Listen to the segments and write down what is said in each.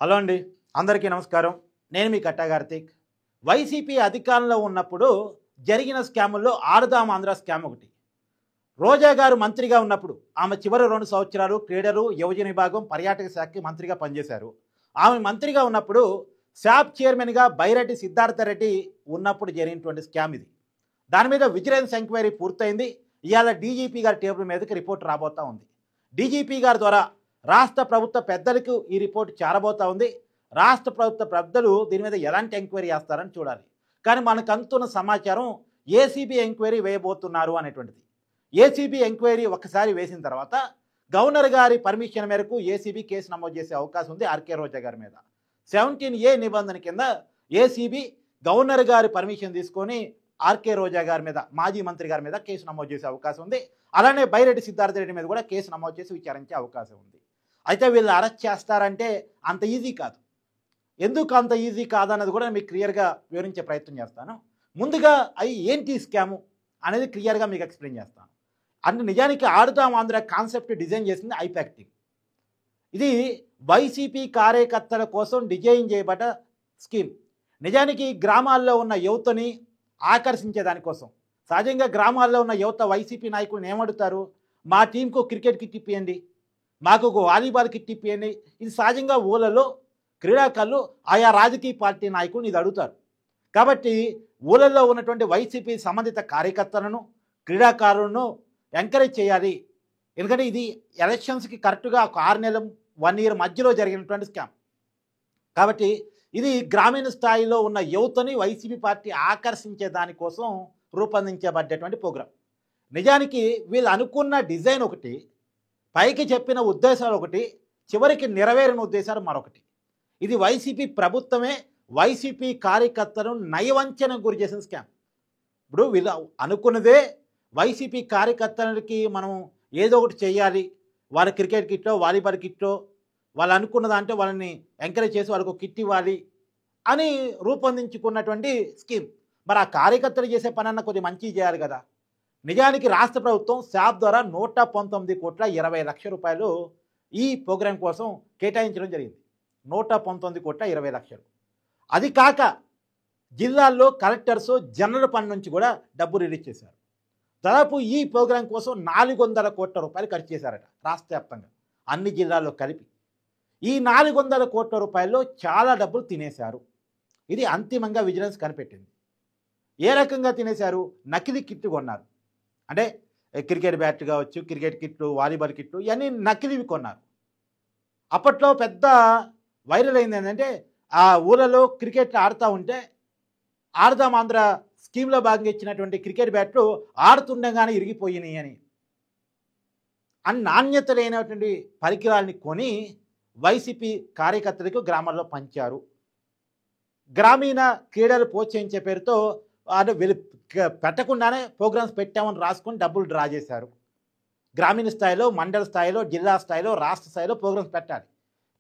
Hello అండి, అందరికీ నమస్కారం. నేను మీ కట్టా కార్తీక్. వైసీపీ అధికారంలో ఉన్నప్పుడు జరిగిన స్కాముల్లో ఆడుదాం ఆంధ్ర స్కామ్ ఒకటి. రోజా గారు మంత్రిగా ఉన్నప్పుడు ఆమె చివరి 2 సంవత్సరాలు క్రీడలు, యువజన విభాగం, పర్యాటక శాఖకి మంత్రిగా పనిచేశారు. ఆమె మంత్రిగా ఉన్నప్పుడు శాప్ చైర్మన్గా బైరెడ్డి సిద్ధార్థ రెడ్డి ఉన్నప్పుడు జరిగినటువంటి స్కామ్ ఇది. దాని మీద విజిలెన్స్ ఎంక్వైరీ పూర్తయింది. ఇవాళ డీజీపీ గారి టేబుల్ మీదకి రిపోర్ట్ రాబోతా ఉంది. డీజీపీ గారి ద్వారా రాష్ట్ర ప్రభుత్వ పెద్దలకు ఈ రిపోర్ట్ చేరబోతా ఉంది. రాష్ట్ర ప్రభుత్వ పెద్దలు దీని మీద ఎలాంటి ఎంక్వైరీ చేస్తారని చూడాలి. కానీ మనకు అందుతున్న సమాచారం ఏసీబీ ఎంక్వైరీ వేయబోతున్నారు అనేటువంటిది. ఏసీబీ ఎంక్వైరీ ఒకసారి వేసిన తర్వాత గవర్నర్ గారి పర్మిషన్ మేరకు ఏసీబీ కేసు నమోదు చేసే అవకాశం ఉంది ఆర్కే రోజా గారి మీద. 17A నిబంధన కింద ఏసీబీ గవర్నర్ గారి పర్మిషన్ తీసుకొని ఆర్కే రోజా గారి మీద, మాజీ మంత్రి గారి మీద కేసు నమోదు చేసే అవకాశం ఉంది. అలానే బైరెడ్డి సిద్ధార్థ రెడ్డి మీద కూడా కేసు నమోదు చేసి విచారించే అవకాశం ఉంది. అయితే వీళ్ళు అరెస్ట్ చేస్తారంటే అంత ఈజీ కాదు. ఎందుకు అంత ఈజీ కాదన్నది కూడా మీకు క్లియర్గా వివరించే ప్రయత్నం చేస్తాను. ముందుగా అవి ఏంటి స్కాము అనేది క్లియర్గా మీకు ఎక్స్ప్లెయిన్ చేస్తాను. అంటే నిజానికి ఆడుదాం ఆంధ్ర కాన్సెప్ట్ డిజైన్ చేసింది ఐపాక్ టీమ్. ఇది వైసీపీ కార్యకర్తల కోసం డిజైన్ చేయబడ్డ స్కీమ్. నిజానికి గ్రామాల్లో ఉన్న యువతని ఆకర్షించే దానికోసం. సహజంగా గ్రామాల్లో ఉన్న యువత వైసీపీ నాయకులను ఏమడుతారు? మా టీంకు క్రికెట్ కిట్ ఇప్పియండి, మాకు ఒక వాలీబాల్ కిట్ ఇప్పియండి. ఇది సహజంగా ఊళ్ళలో క్రీడాకారులు ఆయా రాజకీయ పార్టీ నాయకులను ఇది అడుగుతారు. కాబట్టి ఊళ్ళల్లో ఉన్నటువంటి వైసీపీ సంబంధిత కార్యకర్తలను, క్రీడాకారులను ఎంకరేజ్ చేయాలి. ఎందుకంటే ఇది ఎలక్షన్స్కి కరెక్ట్గా ఒక 6 నెలలు 1 ఇయర్ మధ్యలో జరిగినటువంటి స్కామ్. కాబట్టి ఇది గ్రామీణ స్థాయిలో ఉన్న యువతని వైసీపీ పార్టీ ఆకర్షించే దానికోసం రూపొందించబడ్డటువంటి ప్రోగ్రాం. నిజానికి వీళ్ళు అనుకున్న డిజైన్ ఒకటి, పైకి చెప్పిన ఉద్దేశాలు ఒకటి, చివరికి నెరవేరిన ఉద్దేశాలు మరొకటి. ఇది వైసీపీ ప్రభుత్వమే వైసీపీ కార్యకర్తలను నయవంచనకు గురి చేసిన స్కామ్. ఇప్పుడు వీళ్ళు అనుకున్నదే వైసీపీ కార్యకర్తలకి మనం ఏదో ఒకటి చేయాలి, వాళ్ళ క్రికెట్ కిట్లో, వాలీబాల్ కిట్లో, వాళ్ళు అనుకున్న దాంట్లో వాళ్ళని ఎంకరేజ్ చేసి వాళ్ళకు కిట్ ఇవ్వాలి అని రూపొందించుకున్నటువంటి స్కీమ్. మరి ఆ కార్యకర్తలు చేసే పని అన్న కొద్దిగా మంచి చేయాలి కదా. నిజానికి రాష్ట్ర ప్రభుత్వం శాప్ ద్వారా 119,20,00,000 ఈ ప్రోగ్రాం కోసం కేటాయించడం జరిగింది. 119,20,00,000. అది కాక జిల్లాల్లో కలెక్టర్స్ జనరల్ ఫండ్ నుంచి కూడా డబ్బు రిలీజ్ చేశారు. దాదాపు ఈ ప్రోగ్రాం కోసం 400 కోట్ల రూపాయలు ఖర్చు చేశారట రాష్ట్ర వ్యాప్తంగా అన్ని జిల్లాల్లో కలిపి. ఈ 400 కోట్ల రూపాయల్లో చాలా డబ్బులు తినేశారు. ఇది అంతిమంగా విజిలెన్స్ కనిపెట్టింది. ఏ రకంగా తినేశారు? నకిలీ కిట్లు కొన్నారు. అంటే క్రికెట్ బ్యాట్ కావచ్చు, క్రికెట్ కిట్లు, వాలీబాల్ కిట్లు, ఇవన్నీ నకిలీవి కొన్నారు. అప్పట్లో పెద్ద వైరల్ అయింది ఏంటంటే, ఆ ఊళ్ళలో క్రికెట్ ఆడుతూ ఉంటే ఆడుదాం ఆంధ్ర స్కీమ్లో భాగంగా ఇచ్చినటువంటి క్రికెట్ బ్యాట్లు ఆడుతుండగానే ఇరిగిపోయినాయి అని నాణ్యత లేనటువంటి పరికరాలని కొని వైసీపీ కార్యకర్తలకు గ్రామాల్లో పంచారు. గ్రామీణ క్రీడలు ప్రోత్సహించే పేరుతో అంటే వీళ్ళు పెట్టకుండానే ప్రోగ్రామ్స్ పెట్టామని రాసుకొని డబ్బులు డ్రా చేశారు. గ్రామీణ స్థాయిలో, మండల స్థాయిలో, జిల్లా స్థాయిలో, రాష్ట్ర స్థాయిలో ప్రోగ్రామ్స్ పెట్టాలి.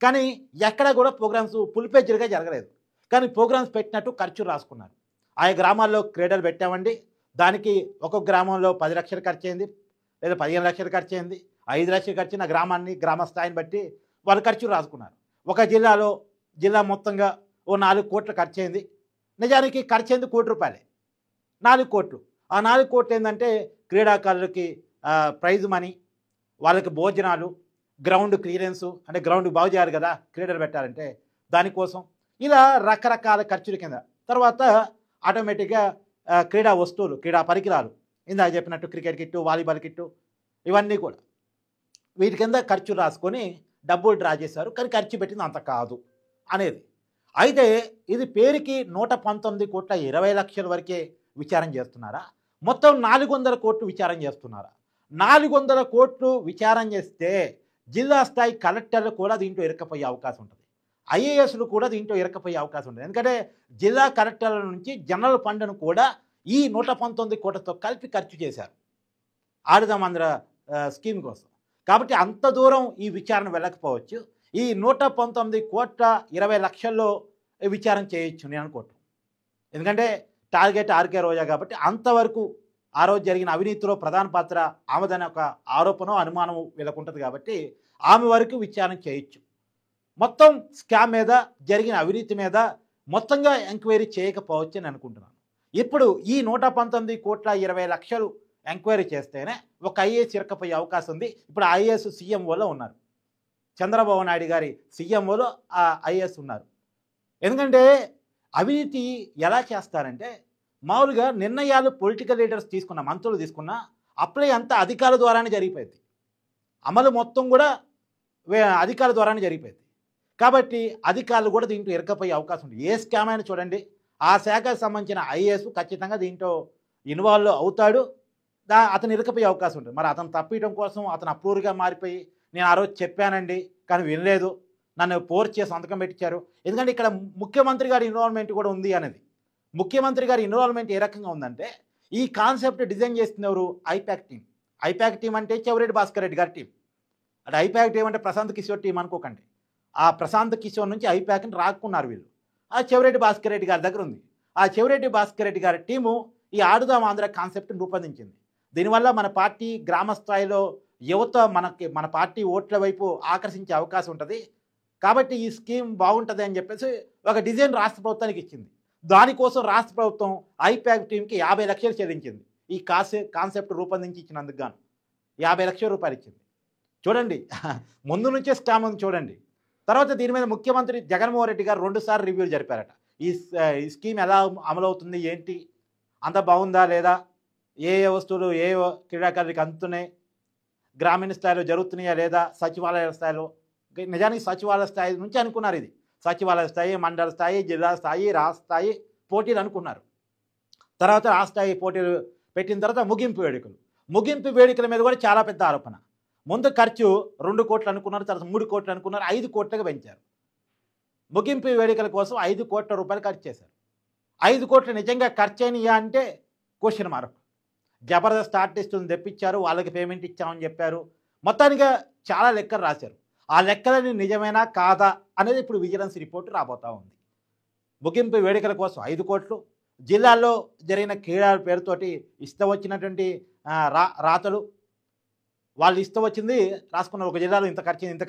కానీ ఎక్కడ కూడా ప్రోగ్రామ్స్ ఫుల్పేజ్డ్గా జరగలేదు. కానీ ప్రోగ్రామ్స్ పెట్టినట్టు ఖర్చు రాసుకున్నారు. ఆయా గ్రామాల్లో క్రీడలు పెట్టామండి, దానికి ఒక్కొక్క గ్రామంలో 10 లక్షలు ఖర్చు అయింది, లేదా 15 లక్షలు ఖర్చు అయింది, 5 లక్షలు ఖర్చిన గ్రామాన్ని, గ్రామ స్థాయిని బట్టి వాళ్ళు ఖర్చు రాసుకున్నారు. ఒక జిల్లాలో జిల్లా మొత్తంగా ఓ 4 కోట్లు ఖర్చు అయింది. నిజానికి ఖర్చు అయింది ₹1,00,00,000, 4 కోట్లు. ఆ 4 కోట్లు ఏంటంటే క్రీడాకారులకి ప్రైజ్ మనీ, వాళ్ళకి భోజనాలు, గ్రౌండ్ క్లియరెన్సు, అంటే గ్రౌండ్ బాగు చేయాలి కదా క్రీడలు పెట్టాలంటే దానికోసం, ఇలా రకరకాల ఖర్చుల కింద. తర్వాత ఆటోమేటిక్గా క్రీడా వస్తువులు, క్రీడా పరికరాలు, ఇందాక చెప్పినట్టు క్రికెట్ కిట్టు, వాలీబాల్ కిట్టు, ఇవన్నీ కూడా వీటి కింద ఖర్చు రాసుకొని డబ్బులు డ్రా చేశారు. కానీ ఖర్చు పెట్టింది అంత కాదు అనేది. అయితే ఇది పేరుకి 119,20,00,000 వరకే విచారణ చేస్తున్నారా? మొత్తం 400 కోట్లు విచారణ చేస్తున్నారా? 400 కోట్లు విచారణ చేస్తే జిల్లా స్థాయి కలెక్టర్లు కూడా దీంట్లో ఇరకపోయే అవకాశం ఉంటుంది. ఐఏఎస్లు కూడా దీంట్లో ఇరకపోయే అవకాశం ఉంటుంది. ఎందుకంటే జిల్లా కలెక్టర్ల నుంచి జనరల్ ఫండ్ను కూడా ఈ 119 కోట్లతో కలిపి ఖర్చు చేశారు ఆడుదాం ఆంధ్ర స్కీమ్ కోసం. కాబట్టి అంత దూరం ఈ విచారణ వెళ్ళకపోవచ్చు. ఈ 119,20,00,000 విచారణ చేయొచ్చు నేను అనుకోవటం. ఎందుకంటే టార్గెట్ ఆర్కే రోజా కాబట్టి అంతవరకు ఆ రోజు జరిగిన అవినీతిలో ప్రధాన పాత్ర ఆమెదనే ఒక ఆరోపణ, అనుమానం వీళ్ళకు ఉంటుంది కాబట్టి ఆమె వరకు విచారణ చేయొచ్చు. మొత్తం స్కామ్ మీద జరిగిన అవినీతి మీద మొత్తంగా ఎంక్వైరీ చేయకపోవచ్చు అని అనుకుంటున్నాను. ఇప్పుడు ఈ 119,20,00,000 ఎంక్వైరీ చేస్తేనే ఒక ఐఏఎస్ ఇరకపోయే అవకాశం ఉంది. ఇప్పుడు ఐఏఎస్ సీఎంఓలో ఉన్నారు. చంద్రబాబు నాయుడు గారి సీఎంఓలో ఆ ఐఏఎస్ ఉన్నారు. ఎందుకంటే అవినీతి ఎలా చేస్తారంటే మామూలుగా నిర్ణయాలు పొలిటికల్ లీడర్స్ తీసుకున్న మంత్రులు తీసుకున్న అప్లై అంతా అధికారుల ద్వారానే జరిగిపోయింది. అమలు మొత్తం కూడా అధికారుల ద్వారానే జరిగిపోయింది. కాబట్టి అధికారులు కూడా దీంట్లో ఇరకపోయే అవకాశం ఉంది. ఏ స్కామ్ అయినా చూడండి, ఆ శాఖకు సంబంధించిన ఐఏఎస్ ఖచ్చితంగా దీంట్లో ఇన్వాల్వ్ అవుతాడు. అతను ఇరకపోయే అవకాశం ఉంటుంది. మరి అతను తప్పియడం కోసం అతను అప్రూవర్గా మారిపోయి నేను ఆ రోజు చెప్పానండి కానీ వినలేదు, నన్ను ఫోర్స్ చేసి సంతకం పెట్టించారు. ఎందుకంటే ఇక్కడ ముఖ్యమంత్రి గారి ఇన్వాల్వ్మెంట్ కూడా ఉంది అనేది. ముఖ్యమంత్రి గారి ఇన్వాల్వ్మెంట్ ఏ రకంగా ఉందంటే ఈ కాన్సెప్ట్ డిజైన్ చేస్తుంది ఎవరు? I-PAC team. ఐపాక్ టీం అంటే చెవిరెడ్డి భాస్కర్ రెడ్డి గారి టీం. అంటే ఐపాక్ టీం అంటే ప్రశాంత్ కిషోర్ టీం అనుకోకండి. ఆ ప్రశాంత్ కిషోర్ నుంచి ఐపాక్ని రాక్కున్నారు వీళ్ళు. ఆ చెవిరెడ్డి భాస్కర్ రెడ్డి గారి దగ్గర ఉంది. ఆ చెవిరెడ్డి భాస్కర్ రెడ్డి గారి టీము ఈ ఆడుదాం ఆంధ్ర కాన్సెప్ట్ని రూపొందించింది. దీనివల్ల మన పార్టీ గ్రామ స్థాయిలో యువత మన పార్టీ ఓట్ల వైపు ఆకర్షించే అవకాశం ఉంటుంది. కాబట్టి ఈ స్కీమ్ బాగుంటుంది అని చెప్పేసి ఒక డిజైన్ రాష్ట్ర ప్రభుత్వానికి ఇచ్చింది. దానికోసం రాష్ట్ర ప్రభుత్వం ఐపాక్ టీంకి 50 లక్షలు చెల్లించింది. ఈ కాన్సెప్ట్ రూపొందించి ఇచ్చినందుకు గాను 50 లక్షల రూపాయలు ఇచ్చింది. చూడండి, ముందు నుంచే స్కామ్ ఉంది చూడండి. తర్వాత దీని మీద ముఖ్యమంత్రి జగన్మోహన్ రెడ్డి గారు 2 సార్లు రివ్యూలు జరిపారట. ఈ స్కీమ్ ఎలా అమలవుతుంది, ఏంటి, అంత బాగుందా లేదా, ఏ వస్తువులు ఏ క్రీడాకారులకు అందుతున్నాయి, గ్రామీణ స్థాయిలో జరుగుతున్నాయా లేదా, సచివాలయ స్థాయిలో. నిజానికి సచివాలయ స్థాయి నుంచి అనుకున్నారు. ఇది సచివాలయ స్థాయి, మండల స్థాయి, జిల్లా స్థాయి, రాష్ట్ర స్థాయి పోటీలు అనుకున్నారు. తర్వాత రాష్ట్ర స్థాయి పోటీలు పెట్టిన తర్వాత ముగింపు వేడుకల మీద కూడా చాలా పెద్ద ఆరోపణ. ముందు ఖర్చు 2 కోట్లు అనుకున్నారు, తర్వాత 3 కోట్లు అనుకున్నారు, 5 కోట్లుగా పెంచారు. ముగింపు వేడుకల కోసం 5 కోట్ల రూపాయలు ఖర్చు చేశారు. 5 కోట్లు నిజంగా ఖర్చు అయినాయా అంటే క్వశ్చన్ మార్క్. జబర్దస్త్ ఆర్టిస్టులను తెప్పించారు, వాళ్ళకి పేమెంట్ ఇచ్చామని చెప్పారు. మొత్తానికి చాలా లెక్కలు రాశారు. ఆ లెక్కలని నిజమేనా కాదా అనేది ఇప్పుడు విజిలెన్స్ రిపోర్టు రాబోతూ ఉంది. ముగింపు వేడుకల కోసం 5 కోట్లు, జిల్లాల్లో జరిగిన క్రీడల పేరుతోటి ఇష్టం వచ్చినటువంటి రాతలు, వాళ్ళు ఇష్టం వచ్చింది రాసుకున్నారు. ఒక జిల్లాలో ఇంత ఖర్చయింది,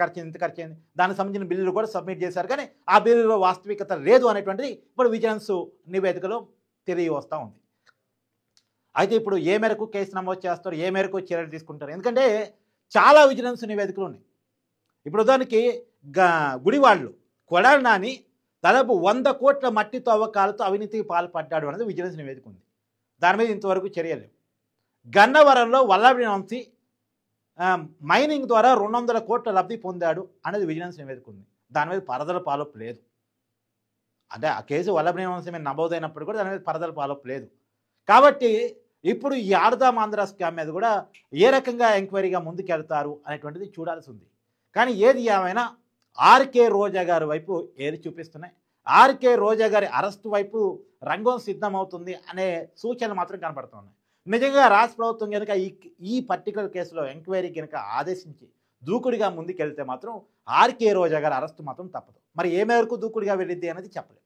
దానికి సంబంధించిన బిల్లులు కూడా సబ్మిట్ చేశారు. కానీ ఆ బిల్లులో వాస్తవికత లేదు అనేటువంటిది ఇప్పుడు విజిలెన్స్ నివేదికలో తెలియవస్తూ ఉంది. అయితే ఇప్పుడు ఏ మేరకు కేసు నమోదు చేస్తారు, ఏ మేరకు చర్యలు తీసుకుంటారు? ఎందుకంటే చాలా విజిలెన్స్ నివేదికలు ఉన్నాయి. ఇప్పుడు దానికి గుడివాళ్ళు కొడాలి నాని దాదాపు 100 కోట్ల మట్టి తవ్వకాలతో అవినీతికి పాల్పడ్డాడు అనేది విజిలెన్స్ నివేదిక ఉంది. దాని మీద ఇంతవరకు చర్యలు. గన్నవరంలో వల్లభి వంశీ మైనింగ్ ద్వారా 200 కోట్ల లబ్ధి పొందాడు అనేది విజిలెన్స్ నివేదిక ఉంది. దాని మీద పరదల పాలపు లేదు. అంటే ఆ కేసు వల్లభి వంశీ మీద నమోదైనప్పుడు కూడా దాని మీద పరదల పాలపు లేదు. కాబట్టి ఇప్పుడు ఈ ఆడుదాం ఆంధ్ర స్కామ్ మీద కూడా ఏ రకంగా ఎంక్వైరీగా ముందుకెళ్తారు అనేటువంటిది చూడాల్సి ఉంది. కానీ ఏది ఏమైనా ఆర్కే రోజా గారి వైపు ఏది చూపిస్తున్నాయి, ఆర్కే రోజా గారి అరెస్టు వైపు రంగం సిద్ధమవుతుంది అనే సూచనలు మాత్రం కనపడుతున్నాయి. నిజంగా రాష్ట్ర ప్రభుత్వం కనుక ఈ పర్టికులర్ కేసులో ఎంక్వైరీ కనుక ఆదేశించి దూకుడిగా ముందుకెళ్తే మాత్రం ఆర్కే రోజా గారి అరెస్టు మాత్రం తప్పదు. మరి ఏ మేరకు దూకుడిగా వెళ్ళిద్ది అనేది చెప్పలేదు.